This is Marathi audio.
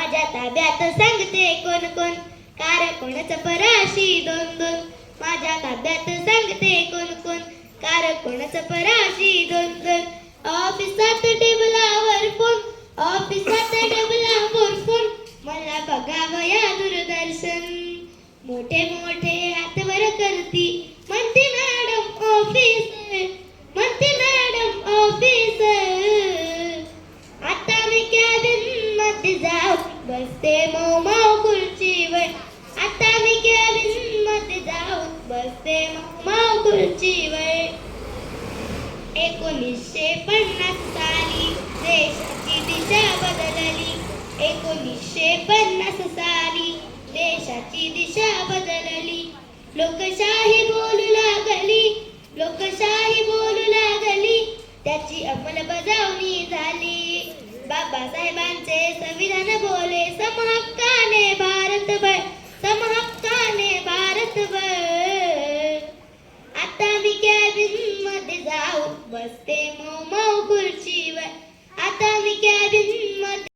माझ्या ताब्यात सांगते कोण कोण, कार कोणाचं पराशी दोन दोन. माझ्या ताब्यात सांगते कोण कोण, कार कोणाचं पराशी दोन दोन. ऑफिसात टेबलावर फोन, ऑफिसात टेबलावर फोन, मला बघावया दूरदर्शन. मोठे मोठे हात वर करती, म्हणते मॅडम ऑफिसर, म्हणते मॅडम ऑफिसर. आता मी कॅबिन मध्ये जाऊ बसते मऊ मऊ खुर्चीवर. आता मी कॅबिन मध्ये जाऊ बसते मऊ मऊ खुर्चीवर. 1950 साली देशाची दिशा बदलली. 1950 साली देशाची दिशा बदलली. लोकशाही बोलू लागली, लोकशाही बोलू लागली, त्याची अंमलबजावणी झाली. बाबासाहेबांचे संविधान बोले समहक्काने भारतभर, समहक्काने भारतभर. आता मी कॅबिन मध्ये जाऊ बसते मऊ मऊ खुर्चीवर. आता मी कॅबिन मध्ये